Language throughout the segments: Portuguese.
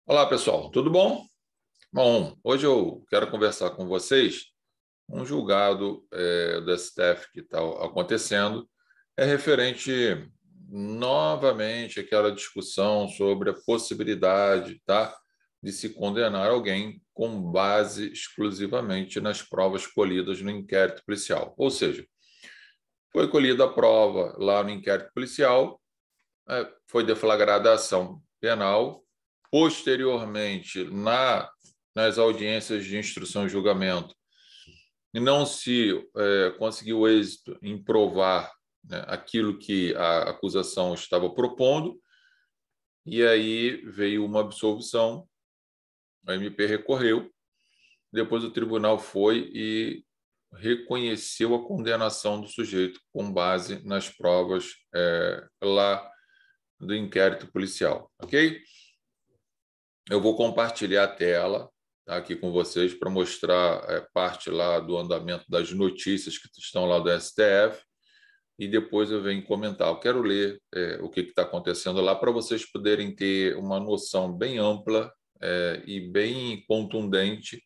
Olá, pessoal, tudo bom? Bom, hoje eu quero conversar com vocês um julgado do STF que está acontecendo, é referente novamente àquela discussão sobre a possibilidade, tá, de se condenar alguém com base exclusivamente nas provas colhidas no inquérito policial. Ou seja, foi colhida a prova lá no inquérito policial, foi deflagrada a ação penal. Posteriormente, nas audiências de instrução e julgamento, não se conseguiu êxito em provar, né, aquilo que a acusação estava propondo, e aí veio uma absolvição, a MP recorreu, depois o tribunal foi e reconheceu a condenação do sujeito com base nas provas lá do inquérito policial, ok? Eu vou compartilhar a tela, tá, aqui com vocês para mostrar parte lá do andamento das notícias que estão lá do STF e depois eu venho comentar. Eu quero ler o que está acontecendo lá para vocês poderem ter uma noção bem ampla e bem contundente,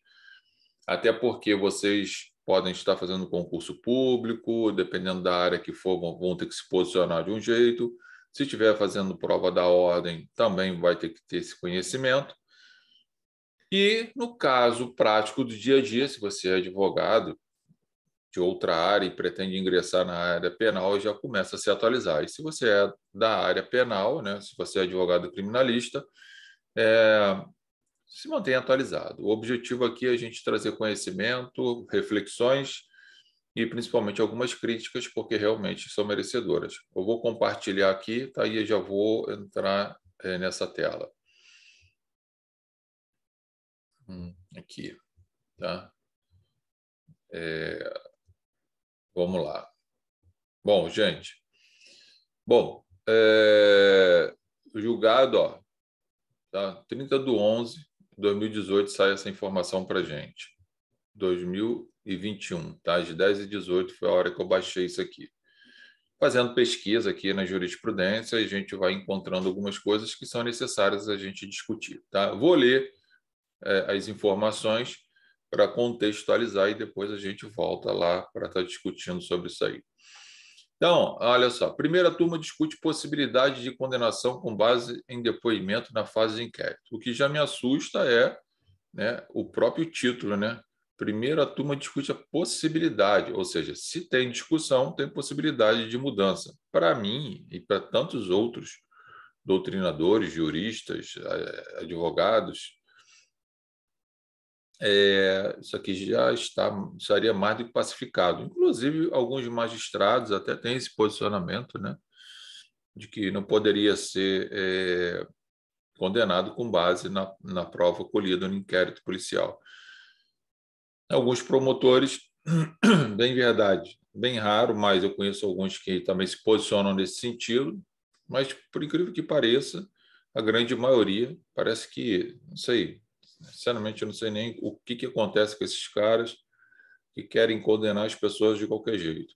até porque vocês podem estar fazendo concurso público, dependendo da área que for, vão ter que se posicionar de um jeito. Se estiver fazendo prova da ordem, também vai ter que ter esse conhecimento. E, no caso prático do dia a dia, se você é advogado de outra área e pretende ingressar na área penal, já começa a se atualizar. E se você é da área penal, né, se você é advogado criminalista, se mantenha atualizado. O objetivo aqui é a gente trazer conhecimento, reflexões e principalmente algumas críticas, porque realmente são merecedoras. Eu vou compartilhar aqui, tá? E já vou entrar nessa tela. Aqui, tá? Vamos lá. Bom, gente. Bom, julgado, ó, tá? 30/11/2018 sai essa informação para gente. 2021, tá? Às 10h18 foi a hora que eu baixei isso aqui. Fazendo pesquisa aqui na jurisprudência, a gente vai encontrando algumas coisas que são necessárias a gente discutir, tá? Vou ler as informações para contextualizar e depois a gente volta lá para estar discutindo sobre isso aí. Então, olha só, primeira turma discute possibilidade de condenação com base em depoimento na fase de inquérito. O que já me assusta é, né, o próprio título, né? Primeira turma discute a possibilidade, ou seja, se tem discussão, tem possibilidade de mudança. Para mim e para tantos outros doutrinadores, juristas, advogados, isso aqui já estaria mais do que pacificado. Inclusive, alguns magistrados até têm esse posicionamento, né, de que não poderia ser condenado com base na prova colhida no inquérito policial. Alguns promotores, bem verdade, bem raro, mas eu conheço alguns que também se posicionam nesse sentido, mas, por incrível que pareça, a grande maioria parece que, não sei, sinceramente, eu não sei nem o que acontece com esses caras que querem condenar as pessoas de qualquer jeito.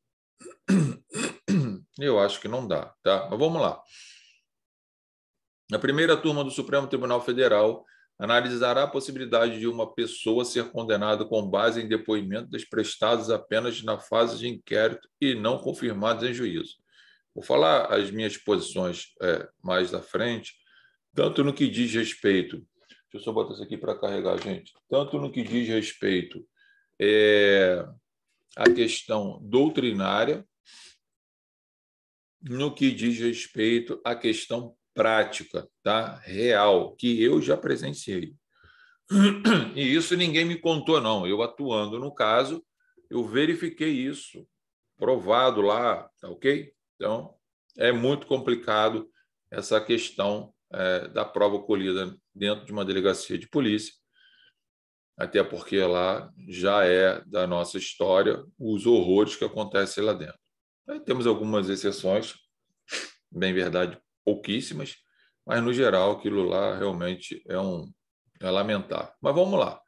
Eu acho que não dá, tá? Mas vamos lá. A primeira turma do Supremo Tribunal Federal analisará a possibilidade de uma pessoa ser condenada com base em depoimentos prestados apenas na fase de inquérito e não confirmados em juízo. Vou falar as minhas posições mais à frente, tanto no que diz respeito. Deixa eu só botar isso aqui para carregar, gente. Tanto no que diz respeito à questão doutrinária, no que diz respeito à questão prática, tá? Real, que eu já presenciei. E isso ninguém me contou, não. Eu atuando no caso, eu verifiquei isso, provado lá, tá ok? Então, é muito complicado essa questão da prova colhida dentro de uma delegacia de polícia, até porque lá já é da nossa história os horrores que acontecem lá dentro. Aí temos algumas exceções, bem verdade, pouquíssimas, mas no geral aquilo lá realmente é lamentável. Mas vamos lá.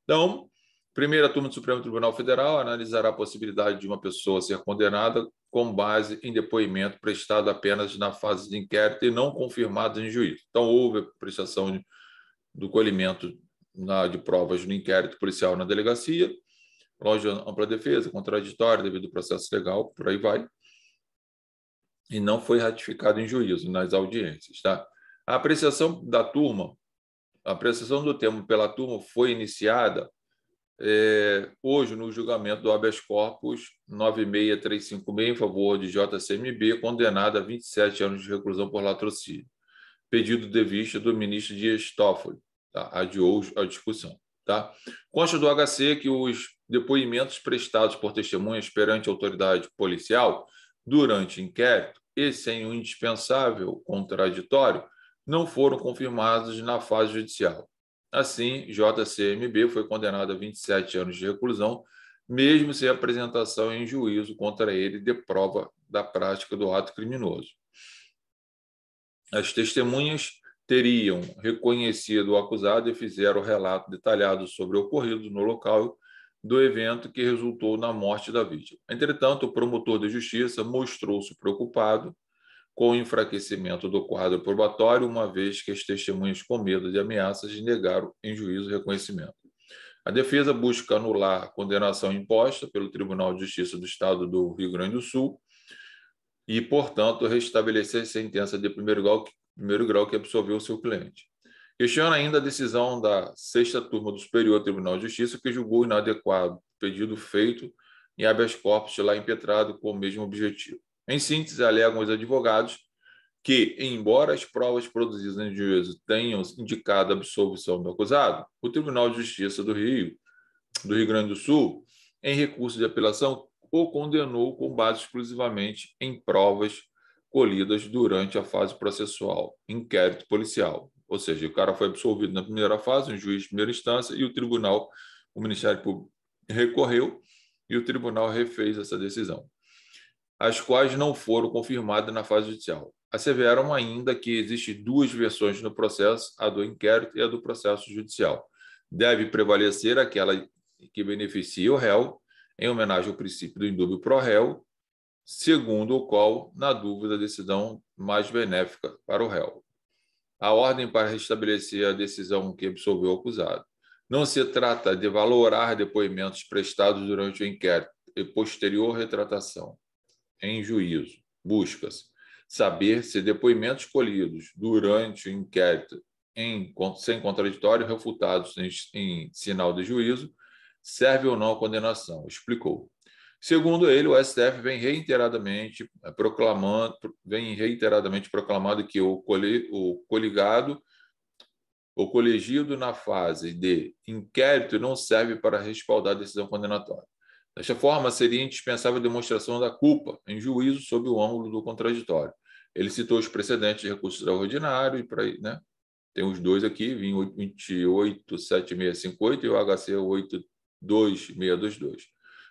Então, primeira turma do Supremo Tribunal Federal analisará a possibilidade de uma pessoa ser condenada com base em depoimento prestado apenas na fase de inquérito e não confirmado em juízo. Então, houve a prestação do colhimento de provas no inquérito policial na delegacia, loja ampla defesa, contraditório, devido ao processo legal, por aí vai, e não foi ratificado em juízo nas audiências. Tá? A apreciação da turma, a apreciação do termo pela turma foi iniciada hoje no julgamento do habeas corpus 96356 em favor de JCMB, condenado a 27 anos de reclusão por latrocínio. Pedido de vista do ministro Dias Toffoli, tá? Adiou a discussão. Tá? Consta do HC que os depoimentos prestados por testemunhas perante a autoridade policial durante inquérito e sem o indispensável contraditório não foram confirmados na fase judicial. Assim, JCMB foi condenado a 27 anos de reclusão, mesmo sem apresentação em juízo contra ele de prova da prática do ato criminoso. As testemunhas teriam reconhecido o acusado e fizeram relato detalhado sobre o ocorrido no local do evento que resultou na morte da vítima. Entretanto, o promotor de justiça mostrou-se preocupado com o enfraquecimento do quadro probatório, uma vez que as testemunhas, com medo de ameaças, negaram em juízo o reconhecimento. A defesa busca anular a condenação imposta pelo Tribunal de Justiça do Estado do Rio Grande do Sul e, portanto, restabelecer a sentença de primeiro grau que absolveu o seu cliente. Questiona ainda a decisão da 6ª Turma do Superior Tribunal de Justiça, que julgou inadequado o pedido feito em habeas corpus lá impetrado com o mesmo objetivo. Em síntese, alegam os advogados que, embora as provas produzidas em juízo tenham indicado a absolvição do acusado, o Tribunal de Justiça do Rio Grande do Sul, em recurso de apelação, o condenou com base exclusivamente em provas colhidas durante a fase processual, inquérito policial. Ou seja, o cara foi absolvido na primeira fase, um juiz de primeira instância, e o Ministério Público recorreu e o tribunal refez essa decisão, as quais não foram confirmadas na fase judicial. Asseveram ainda que existem duas versões no processo, a do inquérito e a do processo judicial. Deve prevalecer aquela que beneficia o réu, em homenagem ao princípio do indúbio pro réu, segundo o qual, na dúvida, a decisão mais benéfica para o réu. A ordem para restabelecer a decisão que absolveu o acusado. Não se trata de valorar depoimentos prestados durante o inquérito e posterior retratação em juízo. Busca-se saber se depoimentos colhidos durante o inquérito sem contraditório refutados em sinal de juízo serve ou não à condenação, explicou. Segundo ele, o STF vem reiteradamente proclamado que o colegiado na fase de inquérito não serve para respaldar a decisão condenatória. Desta forma, seria indispensável a demonstração da culpa em juízo sob o ângulo do contraditório. Ele citou os precedentes de recurso extraordinário, e para aí, né? Tem os dois aqui, 287658 e o HC 82622.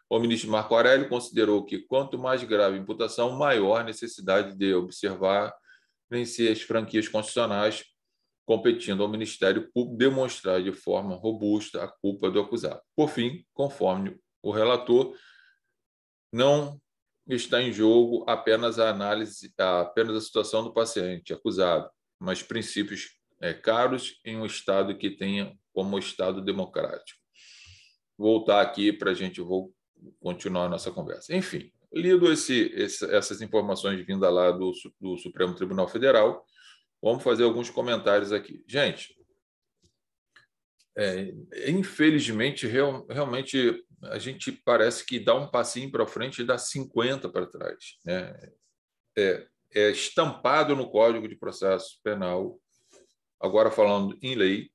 O ministro Marco Aurélio considerou que, quanto mais grave a imputação, maior a necessidade de observar se as franquias constitucionais, competindo ao Ministério Público, demonstrar de forma robusta a culpa do acusado. Por fim, conforme o relator, não está em jogo apenas a situação do paciente acusado, mas princípios caros em um Estado que tenha como Estado democrático. Voltar aqui para a gente continuar a nossa conversa. Enfim, lido essas informações vindas lá do Supremo Tribunal Federal, vamos fazer alguns comentários aqui. Gente, infelizmente, realmente, a gente parece que dá um passinho para frente e dá 50 para trás, né? É estampado no Código de Processo Penal, agora falando em lei,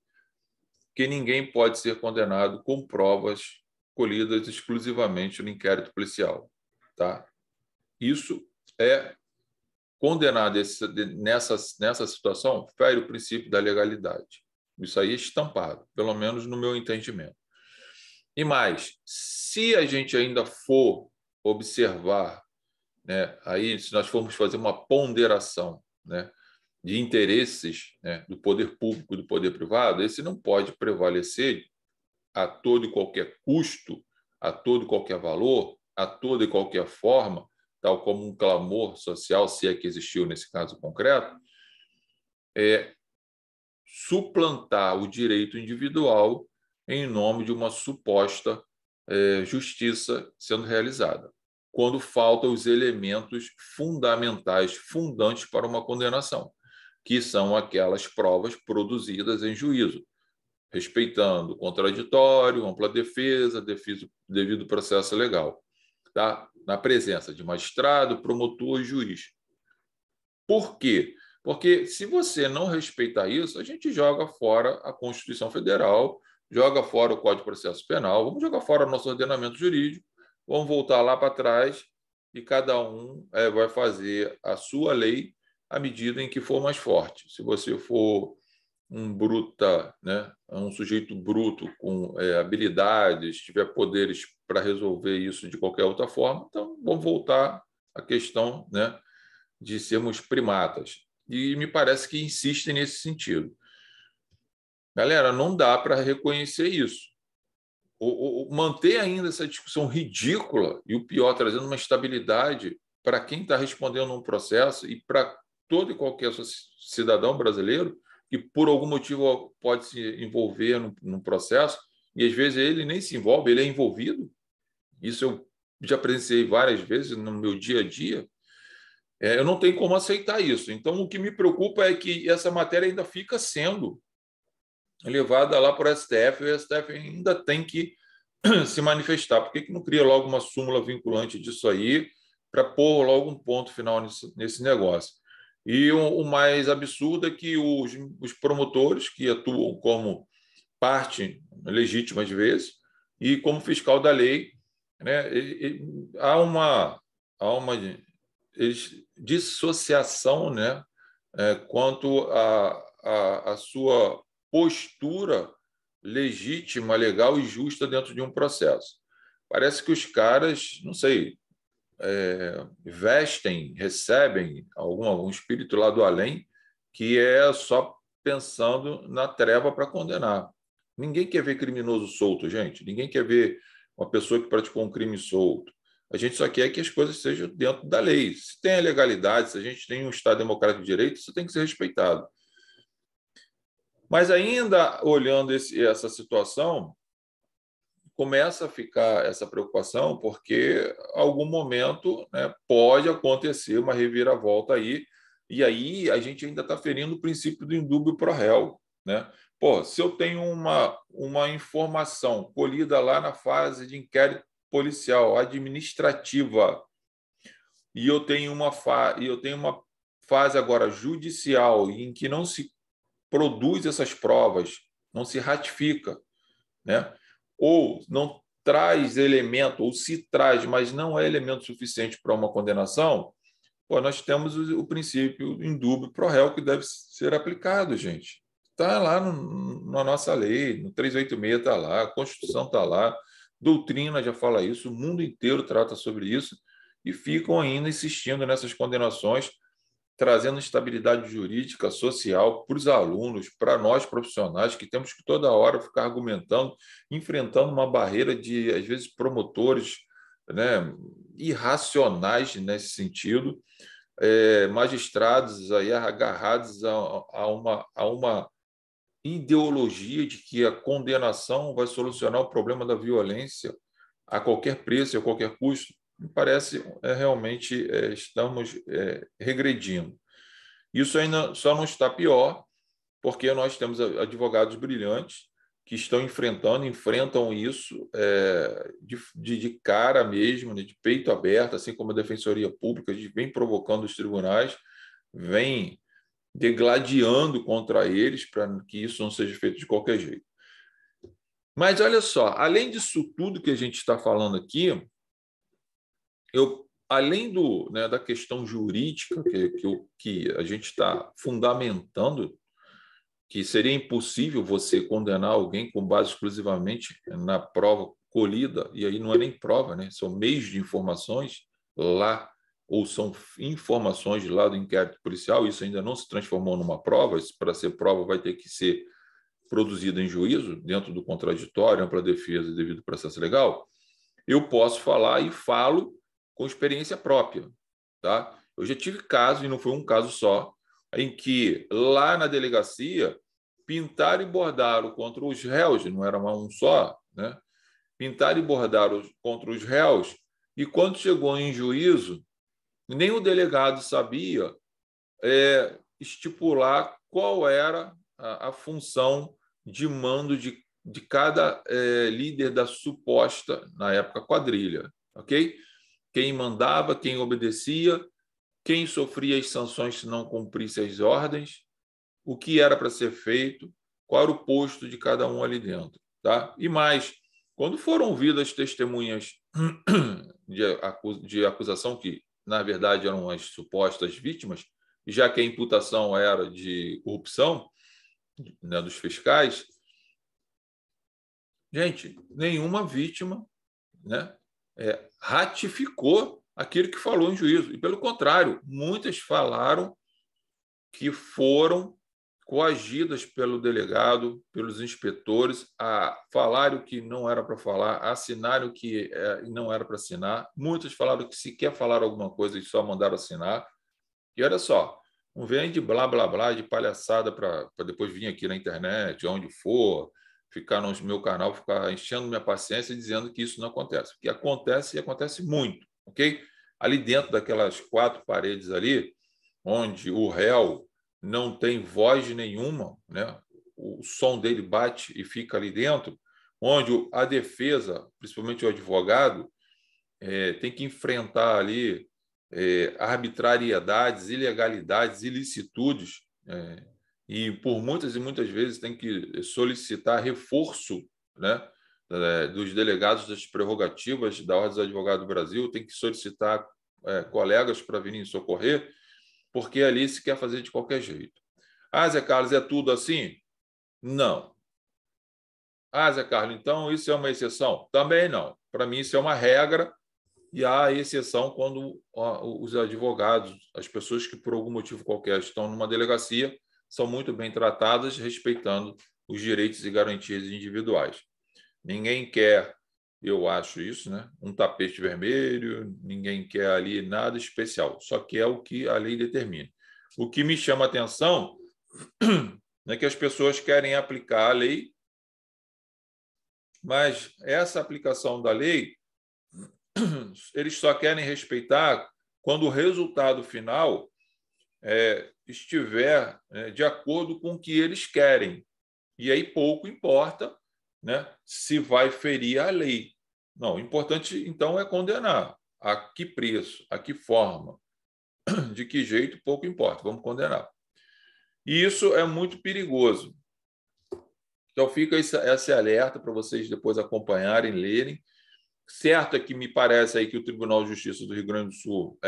que ninguém pode ser condenado com provas colhidas exclusivamente no inquérito policial. Tá? Isso condenar nessa situação fere o princípio da legalidade. Isso aí é estampado, pelo menos no meu entendimento. E mais, se a gente ainda for observar, né, aí, se nós formos fazer uma ponderação, né, de interesses, né, do poder público e do poder privado, esse não pode prevalecer a todo e qualquer custo, a todo e qualquer valor, a toda e qualquer forma, tal como um clamor social, se é que existiu nesse caso concreto, suplantar o direito individual em nome de uma suposta justiça sendo realizada, quando faltam os elementos fundamentais, fundantes para uma condenação, que são aquelas provas produzidas em juízo, respeitando o contraditório, ampla defesa, devido processo legal, tá? Na presença de magistrado, promotor e juiz. Por quê? Porque se você não respeitar isso, a gente joga fora a Constituição Federal, joga fora o Código de Processo Penal, vamos jogar fora o nosso ordenamento jurídico, vamos voltar lá para trás e cada um vai fazer a sua lei à medida em que for mais forte. Se você for um bruta, né, um sujeito bruto com habilidades, tiver poderes para resolver isso de qualquer outra forma, então vamos voltar à questão, né, de sermos primatas. E me parece que insistem nesse sentido. Galera, não dá para reconhecer isso. Manter ainda essa discussão ridícula e, o pior, trazendo uma estabilidade para quem está respondendo um processo e para todo e qualquer cidadão brasileiro que, por algum motivo, pode se envolver num processo, e às vezes ele nem se envolve, ele é envolvido. Isso eu já presenciei várias vezes no meu dia a dia. Eu não tenho como aceitar isso. Então, o que me preocupa é que essa matéria ainda fica sendo levada lá para o STF, e o STF ainda tem que se manifestar. Por que não cria logo uma súmula vinculante disso aí, para pôr logo um ponto final nesse negócio? E o mais absurdo é que os promotores, que atuam como parte legítima às vezes, e como fiscal da lei, né, há uma dissociação, né, quanto à sua postura legítima, legal e justa dentro de um processo. Parece que os caras, não sei, vestem, recebem algum espírito lá do além, que é só pensando na treva para condenar. Ninguém quer ver criminoso solto, gente. Ninguém quer ver uma pessoa que praticou um crime solto. A gente só quer que as coisas sejam dentro da lei. Se tem a legalidade, se a gente tem um Estado democrático de direito, isso tem que ser respeitado. Mas ainda olhando essa situação, começa a ficar essa preocupação, porque em algum momento, né, pode acontecer uma reviravolta aí, e aí a gente ainda está ferindo o princípio do indúbio pro réu, né? Pô, se eu tenho uma informação colhida lá na fase de inquérito policial, administrativa, e eu tenho uma fase agora judicial em que não se produz essas provas, não se ratifica, né? Ou não traz elemento, ou se traz, mas não é elemento suficiente para uma condenação, pô, nós temos o princípio indúbio pro réu que deve ser aplicado, gente. Está lá na nossa lei, no 386 está lá, a Constituição está lá, doutrina já fala isso, o mundo inteiro trata sobre isso, e ficam ainda insistindo nessas condenações, trazendo estabilidade jurídica, social para os alunos, para nós profissionais, que temos que toda hora ficar argumentando, enfrentando uma barreira de, às vezes, promotores, né, irracionais nesse sentido, magistrados aí agarrados a uma ideologia de que a condenação vai solucionar o problema da violência a qualquer preço, a qualquer custo. Me parece realmente estamos regredindo. Isso ainda só não está pior, porque nós temos advogados brilhantes que enfrentam isso de cara mesmo, né, de peito aberto, assim como a Defensoria Pública, vem provocando os tribunais, vem degladiando contra eles para que isso não seja feito de qualquer jeito. Mas olha só, além disso tudo que a gente está falando aqui, além da questão jurídica que a gente está fundamentando, que seria impossível você condenar alguém com base exclusivamente na prova colhida, e aí não é nem prova, né? São meios de informações lá, ou são informações lá do inquérito policial, isso ainda não se transformou numa prova, para ser prova vai ter que ser produzida em juízo, dentro do contraditório, ampla defesa e devido processo legal. Eu posso falar e falo com experiência própria, tá? Eu já tive caso, e não foi um caso só, em que lá na delegacia pintaram e bordaram contra os réus, não era um só, né? Pintaram e bordaram contra os réus, e quando chegou em juízo, nem o delegado sabia estipular qual era a função de mando de cada líder da suposta, na época, quadrilha, ok? Quem mandava, quem obedecia, quem sofria as sanções se não cumprisse as ordens, o que era para ser feito, qual era o posto de cada um ali dentro. Tá? E mais, quando foram ouvidas testemunhas de acusação, que na verdade eram as supostas vítimas, já que a imputação era de corrupção, né, dos fiscais, gente, nenhuma vítima, né, ratificou aquilo que falou em juízo. E, pelo contrário, muitas falaram que foram coagidas pelo delegado, pelos inspetores, a falar o que não era para falar, a assinar o que não era para assinar. Muitos falaram que sequer falaram alguma coisa e só mandaram assinar. E olha só, não vem de blá, blá, blá, de palhaçada para depois vir aqui na internet, onde for, ficar no meu canal, ficar enchendo minha paciência e dizendo que isso não acontece. Porque acontece e acontece muito, ok? Ali dentro daquelas 4 paredes ali, onde o réu não tem voz nenhuma, né? O som dele bate e fica ali dentro, onde a defesa, principalmente o advogado, tem que enfrentar ali arbitrariedades, ilegalidades, ilicitudes, e por muitas e muitas vezes tem que solicitar reforço, né, dos delegados das prerrogativas da Ordem dos Advogados do Brasil, tem que solicitar colegas para virem socorrer, porque ali se quer fazer de qualquer jeito. Ah, Zé Carlos, é tudo assim? Não. Ah, Zé Carlos, então isso é uma exceção? Também não. Para mim, isso é uma regra, e há exceção quando os advogados, as pessoas que por algum motivo qualquer estão numa delegacia, são muito bem tratadas, respeitando os direitos e garantias individuais. Ninguém quer, eu acho isso, né, um tapete vermelho, ninguém quer ali nada especial, só que é o que a lei determina. O que me chama a atenção é que as pessoas querem aplicar a lei, mas essa aplicação da lei, eles só querem respeitar quando o resultado final estiver de acordo com o que eles querem. E aí pouco importa, né, se vai ferir a lei. Não, o importante, então, é condenar. A que preço, a que forma, de que jeito, pouco importa, vamos condenar. E isso é muito perigoso. Então, fica esse alerta para vocês depois acompanharem, lerem. Certo é que me parece aí que o Tribunal de Justiça do Rio Grande do Sul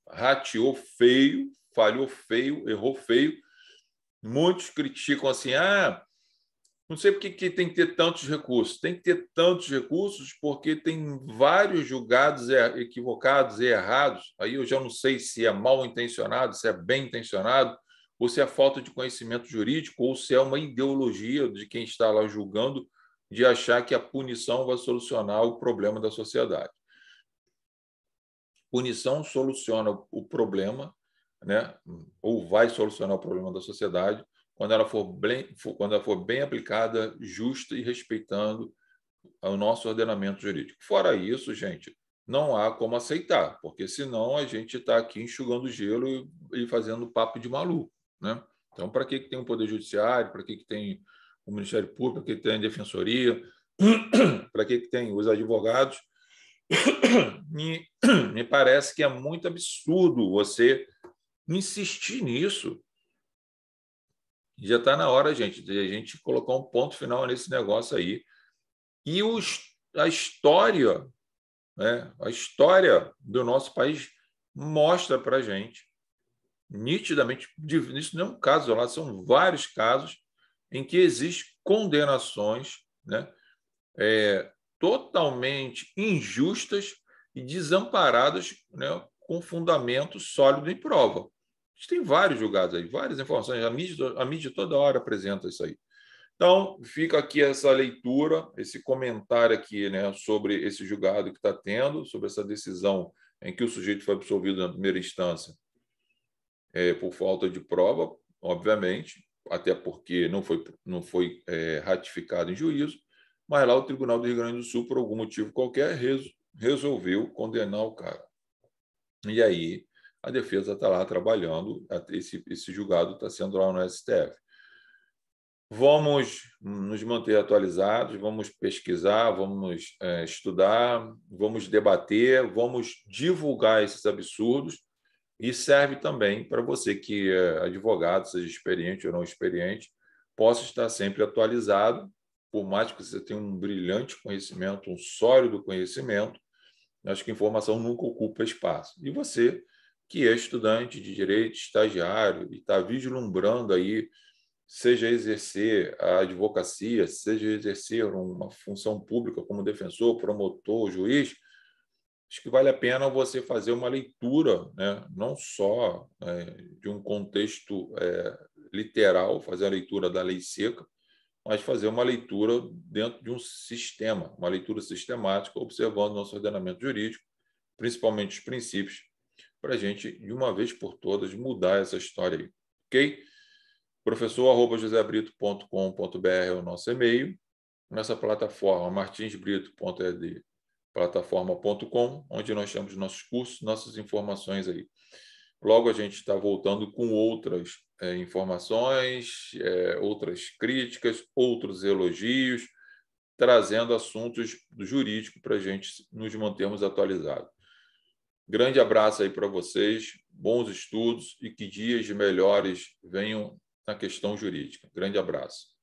rateou feio, falhou feio, errou feio. Muitos criticam assim, não sei por que tem que ter tantos recursos. Tem que ter tantos recursos porque tem vários julgados equivocados e errados. Aí eu já não sei se é mal intencionado, se é bem intencionado, ou se é falta de conhecimento jurídico, ou se é uma ideologia de quem está lá julgando, de achar que a punição vai solucionar o problema da sociedade. Punição soluciona o problema, né? Ou vai solucionar o problema da sociedade quando ela for bem aplicada, justa e respeitando o nosso ordenamento jurídico. Fora isso, gente, não há como aceitar, porque senão a gente está aqui enxugando gelo e fazendo papo de maluco, né? Então, para que tem o Poder Judiciário? Para que tem o Ministério Público? Para que tem a Defensoria? Para que tem os advogados? Me parece que é muito absurdo você insistir nisso. Já está na hora, gente, de a gente colocar um ponto final nesse negócio aí. E a história, né, a história do nosso país mostra para a gente, nitidamente, isso não é um caso isolado, são vários casos em que existem condenações, né, totalmente injustas e desamparadas, né, com fundamento sólido em prova. A gente tem vários julgados aí, várias informações, a mídia toda hora apresenta isso aí. Então, fica aqui essa leitura, esse comentário aqui, né, sobre esse julgado que está tendo, sobre essa decisão em que o sujeito foi absolvido na primeira instância por falta de prova, obviamente, até porque não foi ratificado em juízo, mas lá o Tribunal do Rio Grande do Sul, por algum motivo qualquer, resolveu condenar o cara. E aí a defesa está lá trabalhando, esse julgado está sendo lá no STF. Vamos nos manter atualizados, vamos pesquisar, vamos estudar, vamos debater, vamos divulgar esses absurdos, e serve também para você que é advogado, seja experiente ou não experiente, possa estar sempre atualizado, por mais que você tenha um brilhante conhecimento, um sólido conhecimento, acho que informação nunca ocupa espaço. E você, que é estudante de direito, estagiário, e está vislumbrando aí, seja exercer a advocacia, seja exercer uma função pública como defensor, promotor, juiz, acho que vale a pena você fazer uma leitura, né? Não só de um contexto literal, fazer a leitura da lei seca, mas fazer uma leitura dentro de um sistema, uma leitura sistemática, observando nosso ordenamento jurídico, principalmente os princípios, para a gente, de uma vez por todas, mudar essa história aí. Ok? professor@josebrito.com.br é o nosso e-mail. Nossa plataforma, martinsbrito.ed, plataforma.com, onde nós temos nossos cursos, nossas informações aí. Logo, a gente está voltando com outras informações, outras críticas, outros elogios, trazendo assuntos do jurídico para a gente nos mantermos atualizados. Grande abraço aí para vocês, bons estudos e que dias melhores venham na questão jurídica. Grande abraço.